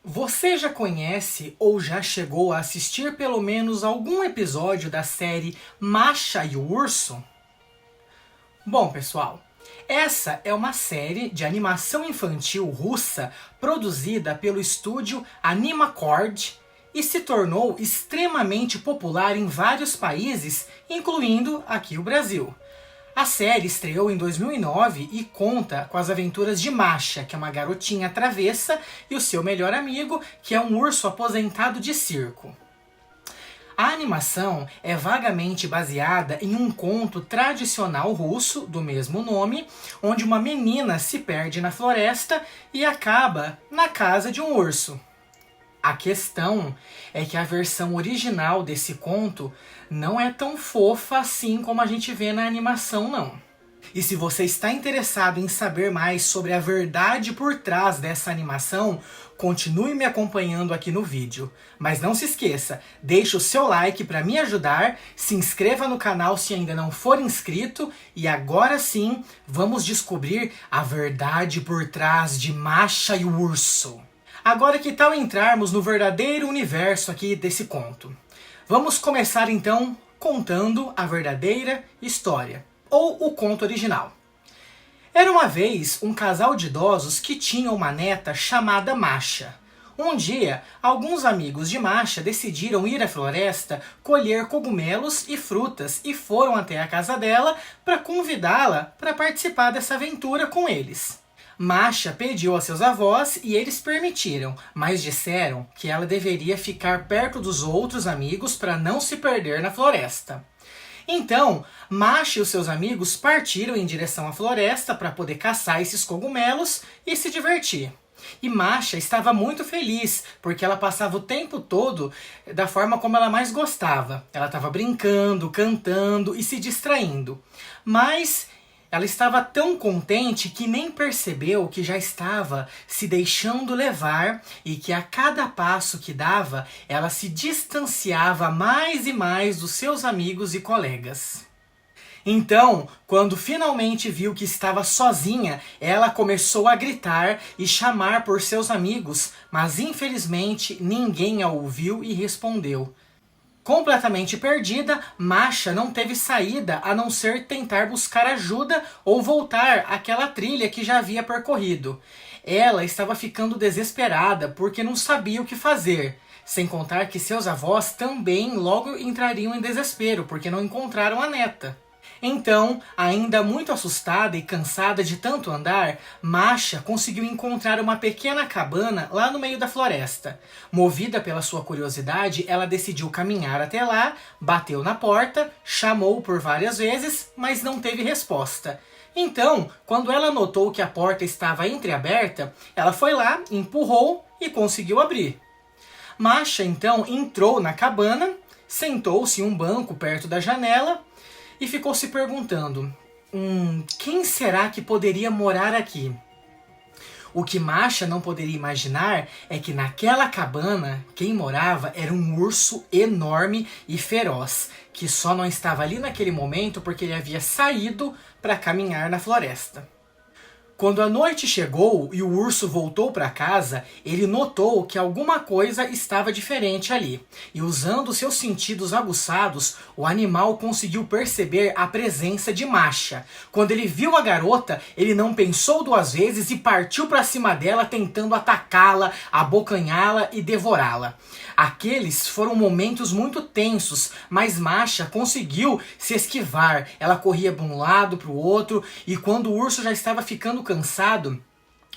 Você já conhece ou já chegou a assistir pelo menos algum episódio da série Masha e o Urso? Bom, pessoal, essa é uma série de animação infantil russa produzida pelo estúdio Animacord e se tornou extremamente popular em vários países, incluindo aqui o Brasil. A série estreou em 2009 e conta com as aventuras de Masha, que é uma garotinha travessa, e o seu melhor amigo, que é um urso aposentado de circo. A animação é vagamente baseada em um conto tradicional russo do mesmo nome, onde uma menina se perde na floresta e acaba na casa de um urso. A questão é que a versão original desse conto não é tão fofa assim como a gente vê na animação, não. E se você está interessado em saber mais sobre a verdade por trás dessa animação, continue me acompanhando aqui no vídeo. Mas não se esqueça, deixe o seu like para me ajudar, se inscreva no canal se ainda não for inscrito e agora sim, vamos descobrir a verdade por trás de Masha e o Urso. Agora que tal entrarmos no verdadeiro universo aqui desse conto? Vamos começar então contando a verdadeira história, ou o conto original. Era uma vez um casal de idosos que tinha uma neta chamada Masha. Um dia, alguns amigos de Masha decidiram ir à floresta colher cogumelos e frutas e foram até a casa dela para convidá-la para participar dessa aventura com eles. Masha pediu a seus avós e eles permitiram, mas disseram que ela deveria ficar perto dos outros amigos para não se perder na floresta. Então, Masha e os seus amigos partiram em direção à floresta para poder caçar esses cogumelos e se divertir. E Masha estava muito feliz, porque ela passava o tempo todo da forma como ela mais gostava. Ela estava brincando, cantando e se distraindo. Mas ela estava tão contente que nem percebeu que já estava se deixando levar e que a cada passo que dava, ela se distanciava mais e mais dos seus amigos e colegas. Então, quando finalmente viu que estava sozinha, ela começou a gritar e chamar por seus amigos, mas infelizmente ninguém a ouviu e respondeu. Completamente perdida, Masha não teve saída a não ser tentar buscar ajuda ou voltar àquela trilha que já havia percorrido. Ela estava ficando desesperada porque não sabia o que fazer, sem contar que seus avós também logo entrariam em desespero porque não encontraram a neta. Então, ainda muito assustada e cansada de tanto andar, Masha conseguiu encontrar uma pequena cabana lá no meio da floresta. Movida pela sua curiosidade, ela decidiu caminhar até lá, bateu na porta, chamou por várias vezes, mas não teve resposta. Então, quando ela notou que a porta estava entreaberta, ela foi lá, empurrou e conseguiu abrir. Masha então entrou na cabana, sentou-se em um banco perto da janela e ficou se perguntando, quem será que poderia morar aqui? O que Masha não poderia imaginar é que naquela cabana, quem morava era um urso enorme e feroz, que só não estava ali naquele momento porque ele havia saído para caminhar na floresta. Quando a noite chegou e o urso voltou para casa, ele notou que alguma coisa estava diferente ali. E usando seus sentidos aguçados, o animal conseguiu perceber a presença de Masha. Quando ele viu a garota, ele não pensou duas vezes e partiu para cima dela tentando atacá-la, abocanhá-la e devorá-la. Aqueles foram momentos muito tensos, mas Masha conseguiu se esquivar. Ela corria de um lado para o outro e quando o urso já estava ficando cansado,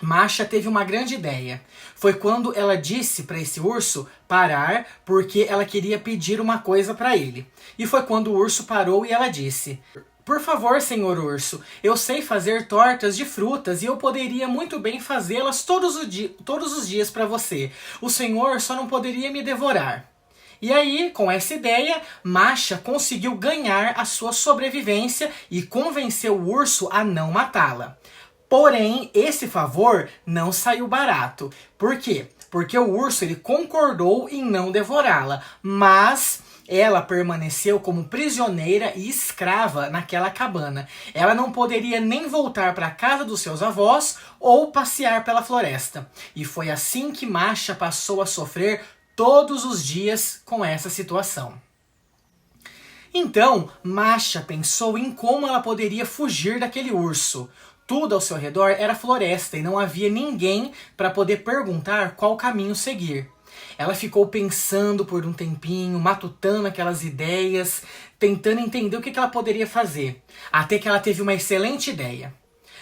Masha teve uma grande ideia. Foi quando ela disse para esse urso parar porque ela queria pedir uma coisa para ele. E foi quando o urso parou e ela disse: "Por favor, senhor urso, eu sei fazer tortas de frutas e eu poderia muito bem fazê-las todos os dias para você. O senhor só não poderia me devorar." E aí, com essa ideia, Masha conseguiu ganhar a sua sobrevivência e convenceu o urso a não matá-la. Porém, esse favor não saiu barato. Por quê? Porque o urso ele concordou em não devorá-la, mas ela permaneceu como prisioneira e escrava naquela cabana. Ela não poderia nem voltar para a casa dos seus avós ou passear pela floresta. E foi assim que Masha passou a sofrer todos os dias com essa situação. Então, Masha pensou em como ela poderia fugir daquele urso. Tudo ao seu redor era floresta e não havia ninguém para poder perguntar qual caminho seguir. Ela ficou pensando por um tempinho, matutando aquelas ideias, tentando entender o que ela poderia fazer, até que ela teve uma excelente ideia.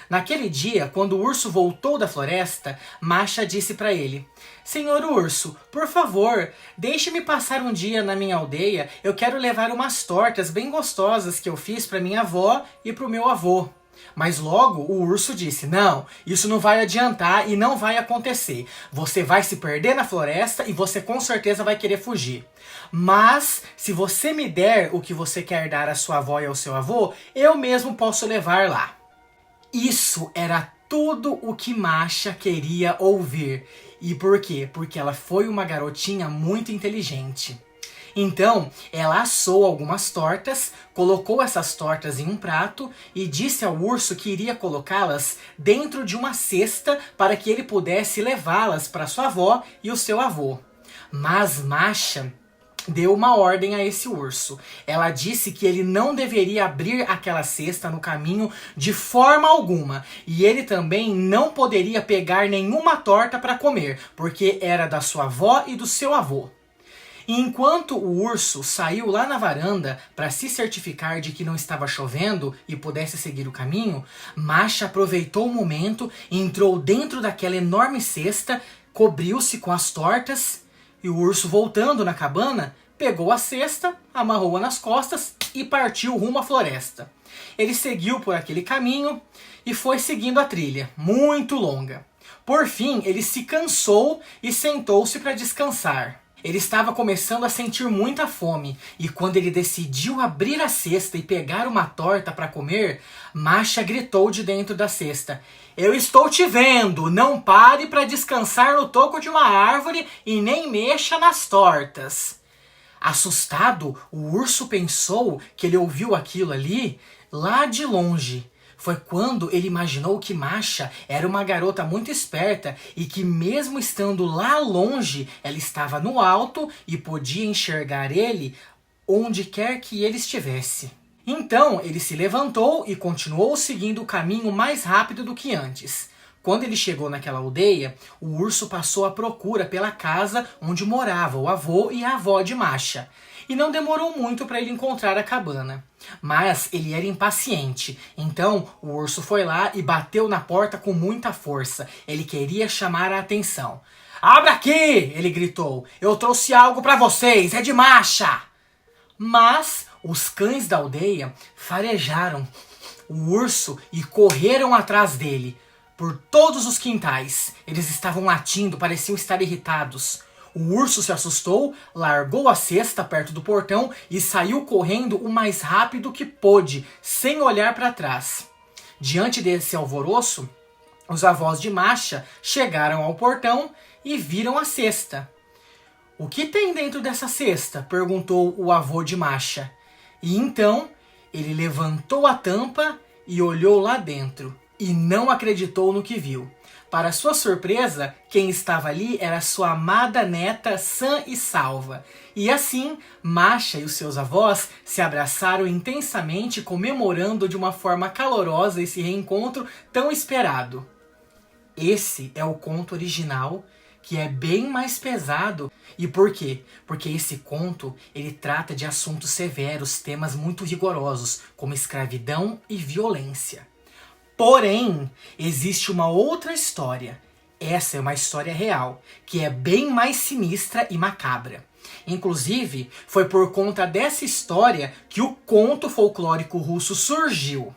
Naquele dia, quando o urso voltou da floresta, Masha disse para ele: "Senhor urso, por favor, deixe-me passar um dia na minha aldeia. Eu quero levar umas tortas bem gostosas que eu fiz para minha avó e para o meu avô." Mas logo o urso disse: "Não, isso não vai adiantar e não vai acontecer. Você vai se perder na floresta e você com certeza vai querer fugir. Mas se você me der o que você quer dar à sua avó e ao seu avô, eu mesmo posso levar lá." Isso era tudo o que Masha queria ouvir. E por quê? Porque ela foi uma garotinha muito inteligente. Então, ela assou algumas tortas, colocou essas tortas em um prato e disse ao urso que iria colocá-las dentro de uma cesta para que ele pudesse levá-las para sua avó e o seu avô. Mas Masha deu uma ordem a esse urso. Ela disse que ele não deveria abrir aquela cesta no caminho de forma alguma. E ele também não poderia pegar nenhuma torta para comer, porque era da sua avó e do seu avô. E enquanto o urso saiu lá na varanda para se certificar de que não estava chovendo e pudesse seguir o caminho, Masha aproveitou o momento, entrou dentro daquela enorme cesta, cobriu-se com as tortas e o urso, voltando na cabana, pegou a cesta, amarrou-a nas costas e partiu rumo à floresta. Ele seguiu por aquele caminho e foi seguindo a trilha, muito longa. Por fim, ele se cansou e sentou-se para descansar. Ele estava começando a sentir muita fome, e quando ele decidiu abrir a cesta e pegar uma torta para comer, Masha gritou de dentro da cesta: "Eu estou te vendo! Não pare para descansar no toco de uma árvore e nem mexa nas tortas." Assustado, o urso pensou que ele ouviu aquilo ali lá de longe. Foi quando ele imaginou que Masha era uma garota muito esperta e que mesmo estando lá longe, ela estava no alto e podia enxergar ele onde quer que ele estivesse. Então ele se levantou e continuou seguindo o caminho mais rápido do que antes. Quando ele chegou naquela aldeia, o urso passou à procura pela casa onde morava o avô e a avó de Masha. E não demorou muito para ele encontrar a cabana. Mas ele era impaciente, então o urso foi lá e bateu na porta com muita força. Ele queria chamar a atenção. "Abra aqui!" ele gritou. "Eu trouxe algo para vocês, é de Masha!" Mas os cães da aldeia farejaram o urso e correram atrás dele. Por todos os quintais, eles estavam latindo, pareciam estar irritados. O urso se assustou, largou a cesta perto do portão e saiu correndo o mais rápido que pôde, sem olhar para trás. Diante desse alvoroço, os avós de Masha chegaram ao portão e viram a cesta. "O que tem dentro dessa cesta?" perguntou o avô de Masha. E então ele levantou a tampa e olhou lá dentro. E não acreditou no que viu. Para sua surpresa, quem estava ali era sua amada neta sã e salva. E assim, Masha e os seus avós se abraçaram intensamente, comemorando de uma forma calorosa esse reencontro tão esperado. Esse é o conto original, que é bem mais pesado. E por quê? Porque esse conto ele trata de assuntos severos, temas muito rigorosos, como escravidão e violência. Porém, existe uma outra história. Essa é uma história real, que é bem mais sinistra e macabra. Inclusive, foi por conta dessa história que o conto folclórico russo surgiu.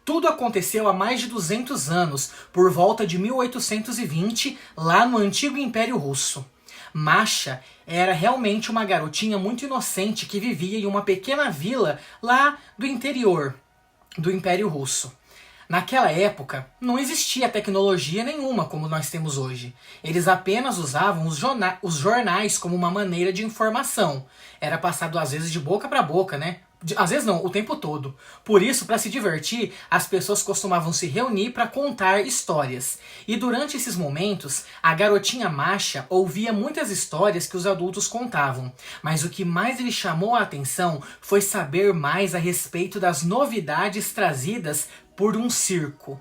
Tudo aconteceu há mais de 200 anos, por volta de 1820, lá no antigo Império Russo. Masha era realmente uma garotinha muito inocente que vivia em uma pequena vila lá do interior do Império Russo. Naquela época, não existia tecnologia nenhuma como nós temos hoje. Eles apenas usavam os jornais como uma maneira de informação. Era passado às vezes de boca para boca, né? Às vezes não, o tempo todo. Por isso, para se divertir, as pessoas costumavam se reunir para contar histórias. E durante esses momentos, a garotinha Masha ouvia muitas histórias que os adultos contavam. Mas o que mais lhe chamou a atenção foi saber mais a respeito das novidades trazidas por um circo.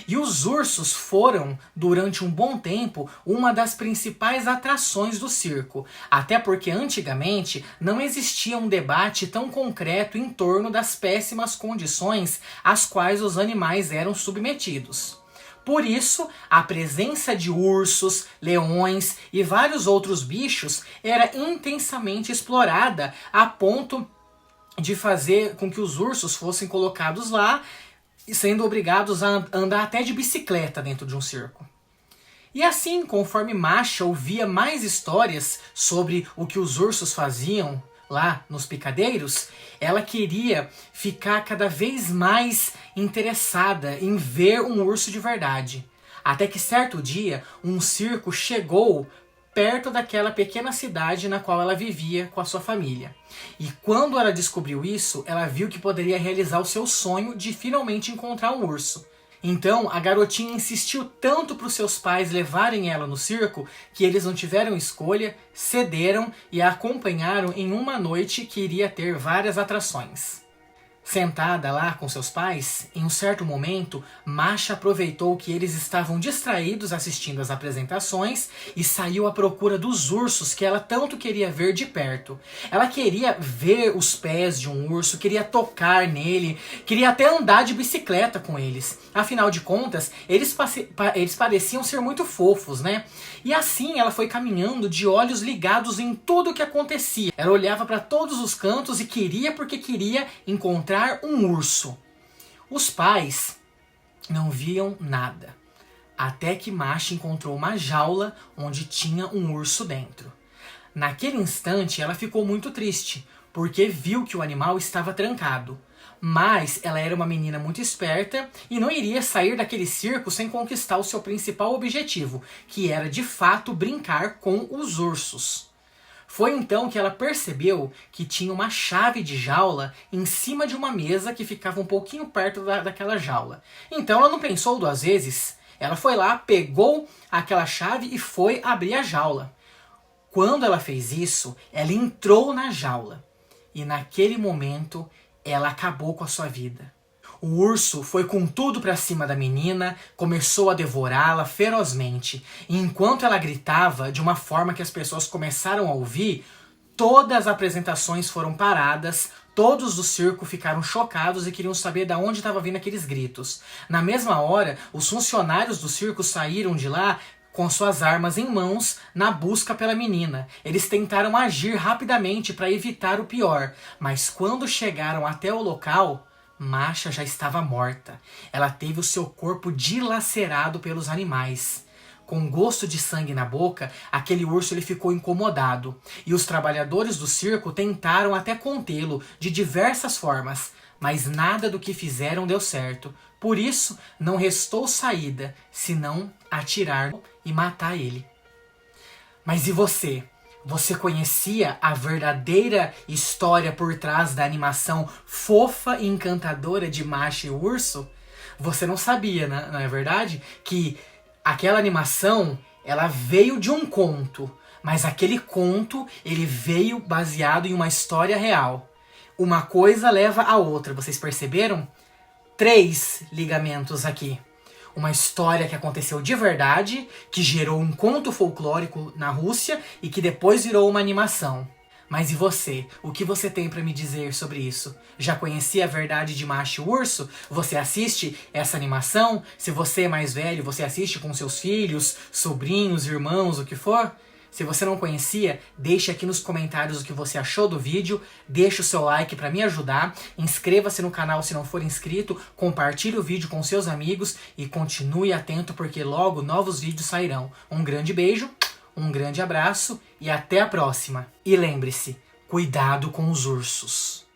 E os ursos foram, durante um bom tempo, uma das principais atrações do circo. Até porque antigamente não existia um debate tão concreto em torno das péssimas condições às quais os animais eram submetidos. Por isso, a presença de ursos, leões e vários outros bichos era intensamente explorada a ponto de fazer com que os ursos fossem colocados lá, sendo obrigados a andar até de bicicleta dentro de um circo. E assim, conforme Masha ouvia mais histórias sobre o que os ursos faziam lá nos picadeiros, ela queria ficar cada vez mais interessada em ver um urso de verdade. Até que certo dia, um circo chegou perto daquela pequena cidade na qual ela vivia com a sua família. E quando ela descobriu isso, ela viu que poderia realizar o seu sonho de finalmente encontrar um urso. Então, a garotinha insistiu tanto para os seus pais levarem ela no circo que eles não tiveram escolha, cederam e a acompanharam em uma noite que iria ter várias atrações. Sentada lá com seus pais, em um certo momento, Masha aproveitou que eles estavam distraídos assistindo às apresentações e saiu à procura dos ursos que ela tanto queria ver de perto. Ela queria ver os pés de um urso, queria tocar nele, queria até andar de bicicleta com eles. Afinal de contas, eles pareciam ser muito fofos, né? E assim ela foi caminhando de olhos ligados em tudo o que acontecia. Ela olhava para todos os cantos e queria porque queria encontrar um urso. Os pais não viam nada, até que Masha encontrou uma jaula onde tinha um urso dentro. Naquele instante ela ficou muito triste, porque viu que o animal estava trancado. Mas ela era uma menina muito esperta e não iria sair daquele circo sem conquistar o seu principal objetivo, que era de fato brincar com os ursos. Foi então que ela percebeu que tinha uma chave de jaula em cima de uma mesa que ficava um pouquinho perto daquela jaula. Então ela não pensou duas vezes. Ela foi lá, pegou aquela chave e foi abrir a jaula. Quando ela fez isso, ela entrou na jaula. E naquele momento, ela acabou com a sua vida. O urso foi com tudo pra cima da menina, começou a devorá-la ferozmente. E enquanto ela gritava de uma forma que as pessoas começaram a ouvir, todas as apresentações foram paradas, todos do circo ficaram chocados e queriam saber de onde estava vindo aqueles gritos. Na mesma hora, os funcionários do circo saíram de lá com suas armas em mãos na busca pela menina. Eles tentaram agir rapidamente para evitar o pior, mas quando chegaram até o local, Masha já estava morta. Ela teve o seu corpo dilacerado pelos animais. Com gosto de sangue na boca, aquele urso ele ficou incomodado. E os trabalhadores do circo tentaram até contê-lo de diversas formas. Mas nada do que fizeram deu certo. Por isso, não restou saída, senão atirar e matar ele. Mas e você? Você conhecia a verdadeira história por trás da animação fofa e encantadora de Masha e o Urso? Você não sabia, né? Não é verdade? Que aquela animação, ela veio de um conto, mas aquele conto, ele veio baseado em uma história real. Uma coisa leva a outra, vocês perceberam? 3 ligamentos aqui. Uma história que aconteceu de verdade, que gerou um conto folclórico na Rússia e que depois virou uma animação. Mas e você? O que você tem para me dizer sobre isso? Já conhecia a verdade de Masha e o Urso? Você assiste essa animação? Se você é mais velho, você assiste com seus filhos, sobrinhos, irmãos, o que for? Se você não conhecia, deixe aqui nos comentários o que você achou do vídeo, deixe o seu like para me ajudar, inscreva-se no canal se não for inscrito, compartilhe o vídeo com seus amigos e continue atento porque logo novos vídeos sairão. Um grande beijo, um grande abraço e até a próxima. E lembre-se, cuidado com os ursos.